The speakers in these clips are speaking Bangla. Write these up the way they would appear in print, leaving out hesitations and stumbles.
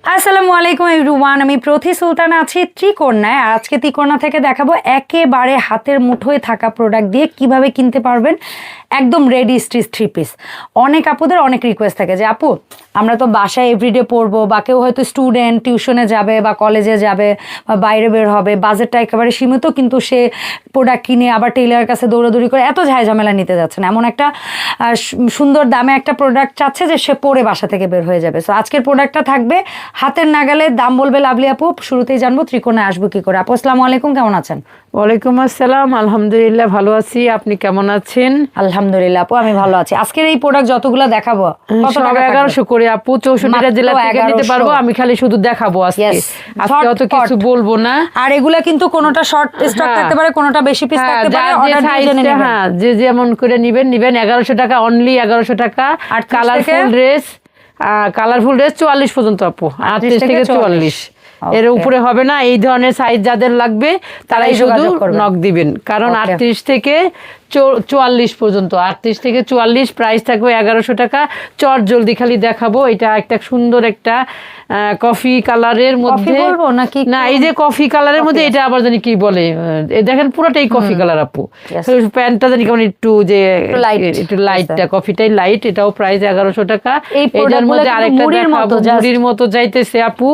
আসসালামু আলাইকুম এভরিওয়ান, আমি প্রথি সুলতান আছি ত্রিকোণায়। আজকে ত্রিকোণা থেকে দেখাবো একেবারে হাতের মুঠোয় থাকা প্রোডাক্ট দিয়ে কিভাবে কিনতে পারবেন একদম রেডি স্টিচ থ্রি পিস। অনেক আপুদের অনেক রিকোয়েস্ট থাকে যে আপু আমরা তো বাসায় এভরিডে পরবো, বা কেউ হয়তো স্টুডেন্ট টিউশনে যাবে বা কলেজে যাবে বা বাইরে বের হবে, বাজেটটা একেবারে সীমিত, কিন্তু সে প্রোডাক্ট কিনে আবার টেইলারের কাছে দৌড়াদৌড়ি করে এত ঝামেলা নিতে যাচ্ছে না, এমন একটা সুন্দর দামে একটা প্রোডাক্ট চাচ্ছে যে সে পরে বাসা থেকে বের হয়ে যাবে। সো আজকের প্রোডাক্টটা থাকবে হাতের নাগালে, দাম বলবে লাভলি আপু। শুরুতেই জানবো ত্রিকোণায় আসবো কি করে। আপু আসসালামু আলাইকুম, কেমন আছেন? ওয়ালাইকুম আসসালাম, আলহামদুলিল্লাহ ভালো আছি, আপনি কেমন আছেন? আলহামদুলিল্লাহ আপু, আমি ভালো আছি। আজকের এই প্রোডাক্ট যতগুলো দেখাবো কত টাকা? 1100 করে আপু, 64টা জেলা থেকে নিতে পারবো। আমি খালি শুধু দেখাবো আজকে, আজকে অত কিছু বলবো না। আর এগুলা কিন্তু কোনোটা শর্ট স্টক থাকতে পারে, কোনোটা বেশি পিস থাকতে পারে। হ্যাঁ, যে যেমন করে নিবেন 1100 টাকা অনলি, 1100 টাকা। আর কালারফুল ড্রেস 44 পর্যন্ত আপু, 38 থেকে 44, এর উপরে হবে না। এই ধরনের সাইজ যাদের লাগবে তারাই শুধু নক দিবেন, কারণ 38 থেকে 44 পর্যন্ত, 38 থেকে 44 প্রাইস থাকবে 1100 টাকা। চট জলদি খালি দেখাবো, এটা একটা সুন্দর একটা কফি কালারের মধ্যে, না এই যে কফি কালারের মধ্যে, এটা আবার জানি কি বলে, দেখেন পুরোটাই কফি কালার আপু। প্যান্টটা জানি কেমন একটু যে একটু লাইটটা, কফিটাই লাইট, এটাও প্রাইস 1100 টাকা। এটার মধ্যে আরেকটা দেখাবো, মুড়ির মতো যাইতেছে আপু।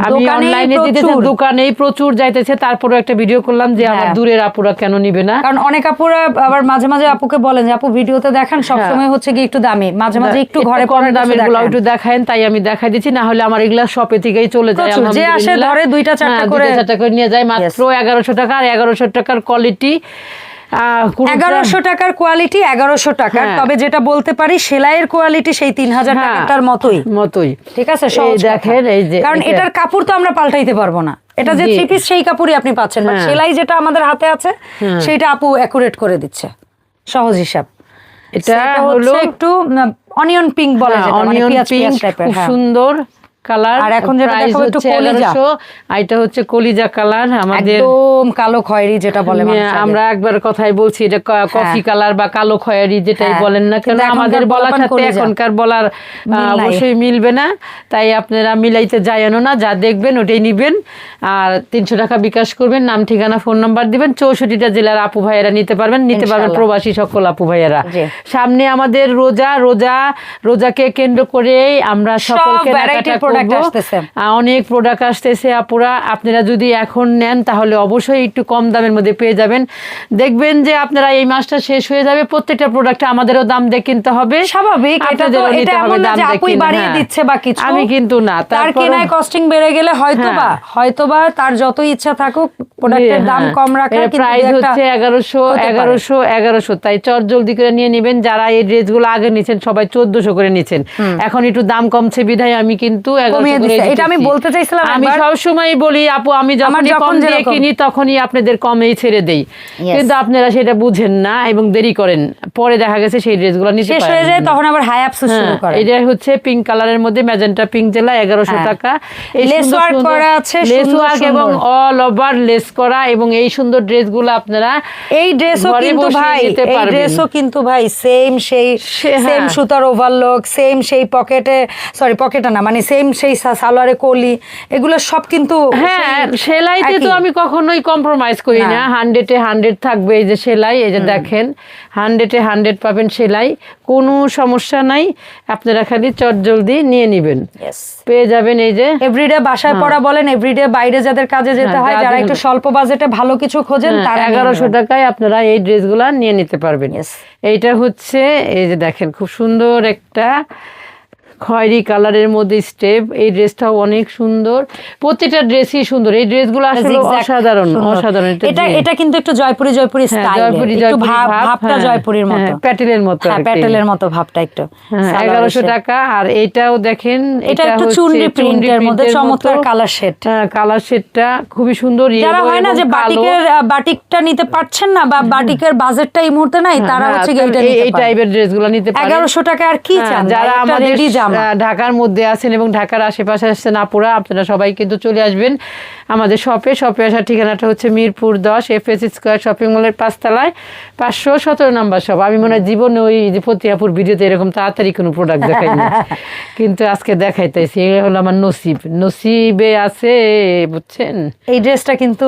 আমি অনলাইনে দিতেছি, দোকানেই প্রচুর যাইতেছে, তারপরে একটা ভিডিও করলাম যে আমার দূরের আপুরা কেন নিবে না, কারণ অনেক আপুরা আবার মাঝে মাঝে আপুকে বলেন যে আপু ভিডিওতে দেখান সবসময় হচ্ছে কি একটু দামি, মাঝে মাঝে একটু ঘরে কম দামের গুলো একটু দেখান, তাই আমি দেখাই দিচ্ছি। না হলে আমার এগুলা শপে থেকেই চলে যায়, যে আসে ধরে 2টা 4টা করে নিয়ে যায় মাত্র 1100 টাকা। আর 1100 টাকার কোয়ালিটি, 1100 টাকার কোয়ালিটি 1100 টাকার। তবে যেটা বলতে পারি সেলাইয়ের কোয়ালিটি সেই 3000 টাকার মতোই, ঠিক আছে? দেখেন এই যে, কারণ এটার কাপড় তো আমরা পাল্টাইতে পারবো না, এটা যে থ্রি পিস সেই কাপড়ই আপনি পাচ্ছেন, বাট সেলাই যেটা আমাদের হাতে আছে সেইটা আপু অ্যাকুরেট করে দিচ্ছে, সহজ হিসাব। এটা হলো একটু অনিয়ন পিঙ্ক বলে, যেটা মানে পেঁয়াজ টাইপের, খুব সুন্দর কালার। আর এখন যেটা দেখাবো একটু কলিজা, আর এটা হচ্ছে কলিজা কালার, আমাদের একদম কালো খয়েরি যেটা বলে। আমরা একবার কথাই বলছি, এটা কফি কালার বা কালো খয়েরি যেটাই বলেন না কেন, আমাদের বলার সাথে এখনকার বলার অবশ্যই মিলবে না, তাই আপনারা মিলাইতে যায়নো না, যা দেখবেন ওটাই নিবেন। আর 300 টাকা বিকাশ করবেন, নাম ঠিকানা ফোন নাম্বার দিবেন। 64টা জেলার আপু ভাইয়েরা নিতে পারবেন প্রবাসী সকল আপু ভাইয়েরা। সামনে আমাদের রোজাকে কেন্দ্র করে আমরা সকল কেনাকাটা, অনেক প্রোডাক্ট আসতেছে আপুরা। আপনারা যদি এখন নেন তাহলে অবশ্যই একটু কম দামের মধ্যে পেয়ে যাবেন। দেখবেন যে আপনারা এই মাসটা শেষ হয়ে যাবে, প্রত্যেকটা প্রোডাক্ট আমাদেরও দাম দিয়ে কিনতে হবে, স্বাভাবিক। আমি কিন্তু না, তার কেনায় কস্টিং বেড়ে গেলে হয়তোবা তার যত ইচ্ছা থাকুক প্রোডাক্টের দাম কম রাখার, প্রাইস হচ্ছে 1100। তাই চট জলদি করে নিয়ে নেবেন। যারা এই ড্রেসগুলো আগে নিছেন সবাই 1400 করে নিছেন, এখন একটু দাম কমছে বিধায় আমি কিন্তু এটা আমি বলতে চাইছিলাম। আমি সবসময় বলি আপু, আমি যখনই কম দিয়ে কিনি তখনই আপনাদের কমেই ছেড়ে দেই, কিন্তু আপনারা সেটা বুঝেন না এবং দেরি করেন, পরে দেখা গেছে সেই ড্রেসগুলো নিতে শেষ হয়ে যায়, তখন আবার হাই আফসোস শুরু করে। এটা হচ্ছে পিঙ্ক কালারের মধ্যে ম্যাজেন্টা পিঙ্ক জেলা, 1100 টাকা। লেস ওয়ার্ক করা আছে, লেস ওয়ার্ক এবং অল ওভার লেস করা, এবং এই সুন্দর ড্রেসগুলো আপনারা এই ড্রেসও কিন্তু ভাই সেম সুতার ওভারলক, সেম সেই পকেটে না, মানে সেম সেই সালোয়ারে কলি, এগুলো সব কিন্তু সেলাইতে তো আমি কখনোই কম্প্রোমাইজ করি না, 100-এ 100 থাকবে। এই যে সেলাই, এই যে দেখেন 100-এ 100 পাবেন সেলাই, কোনো সমস্যা নাই। আপনারা খালি চট জলদি নিয়ে নিবেন, পেয়ে যাবেন। এই যে এভরিডে বাসায় পড়া বলেন, এভরিডে বাইরে যাদের কাজে যেতে হয়, যারা একটু স্বল্প বাজেটে ভালো কিছু খোঁজেন, তারা 1100 টাকায় আপনারা এই ড্রেসগুলা নিয়ে নিতে পারবেন। এইটা হচ্ছে এই যে দেখেন খুব সুন্দর একটা খয়েরি কালারের মধ্যে স্টেপ, এই ড্রেসটাও অনেক সুন্দর, প্রত্যেকটা ড্রেসই সুন্দর। এই ড্রেসগুলো আসলে অসাধারণ। এটা কিন্তু একটু জয়পুরি স্টাইল, একটু ভাবটা জয়পুরির মতো, প্যাটেলের মতো ভাবটা একটু। 1100 টাকা। আর এইটাও দেখেন, এটা একটু চুনরি প্রিন্টের মধ্যে চমৎকার কালার শেডটা খুবই সুন্দর। যারা হয় না যে বাটিকটা নিতে পারছেন না, বা বাটিকের বাজেটটা এই মুহূর্তে নাই, তারা হচ্ছে এই টাইপের ড্রেসগুলো নিতে পারেন 1100 টাকা। আর কি চান, যারা আমাদের জামা। ঢাকার মধ্যে আছেন এবং ঢাকার আশেপাশে আসছেন আপুরা, আপনারা সবাই কিন্তু চলে আসবেন আমাদের শপে আসার ঠিকানাটা হচ্ছে মিরপুর 10 FS স্কয়ার শপিং মলের 5 তলায় 517 নাম্বার শপ। আমি মনে হয় জীবনে ওই যে ফতিয়াপুর ভিডিওতে এরকম তাড়াতাড়ি কোনো প্রোডাক্ট দেখাইনি, কিন্তু আজকে দেখাইতেছি। এই হলো আমার নসিবে আছে, বুঝছেন। এই ড্রেসটা কিন্তু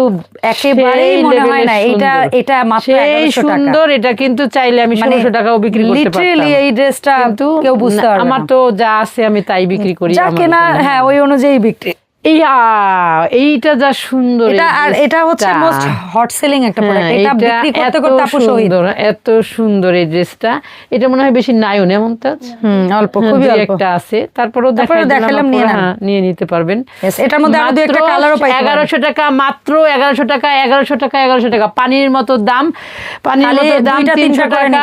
একেবারেই মনে হয় না এটা মাত্র 1100 টাকা। সুন্দর, এটা কিন্তু চাইলে আমি 1600 টাকাও বিক্রি করতে পারতাম। লিটারালি এই ড্রেসটা কিন্তু কেউ বুঝতে পারবে না। আমার তো যা আছে আমি তাই বিক্রি করি, যা কেনা হ্যাঁ ওই অনুযায়ী বিক্রি। এইটা যা সুন্দর, এটা হচ্ছে মোস্ট হট সেলিং একটা প্রোডাক্ট। এটা বিক্রি করতে করতে আপু শহীদ। এত সুন্দর এই ড্রেসটা, এটা মনে হয় বেশি নাইও না, এমন তো অল্প, খুবই অল্প একটা আছে। তারপরেও দেখালাম, নিয়ে নিতে পারবেন। এটার মধ্যে আরো দুই একটা কালারও পাই। 1100 টাকা, মাত্র 1100 টাকা, 1100 টাকা। পানির মতো দাম 300 টাকা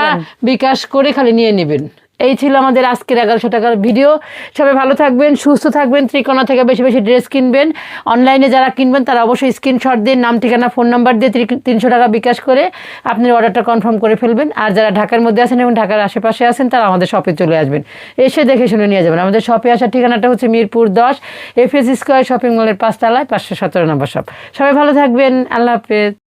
বিকাশ করে খালি নিয়ে নেবেন। এই ছিল আমাদের আজকের 1100 টাকার ভিডিও। সবাই ভালো থাকবেন, সুস্থ থাকবেন। ত্রিকোণা থেকে বেশি বেশি ড্রেস কিনবেন। অনলাইনে যারা কিনবেন তারা অবশ্যই স্ক্রিনশট দিয়ে নাম, ঠিকানা, ফোন নাম্বার দিয়ে 300 টাকা বিকাশ করে আপনার অর্ডারটা কনফার্ম করে ফেলবেন। আর যারা ঢাকার মধ্যে আছেন এবং ঢাকার আশেপাশে আছেন তারা আমাদের শপে চলে আসবেন, এসে দেখে শুনে নিয়ে যাবেন। আমাদের শপে আসার ঠিকানাটা হচ্ছে মিরপুর 10 FS স্কয়ার শপিং মলের 5 তলায় 517 নম্বর শপ। সবাই ভালো থাকবেন, আল্লাহ হাফেজ।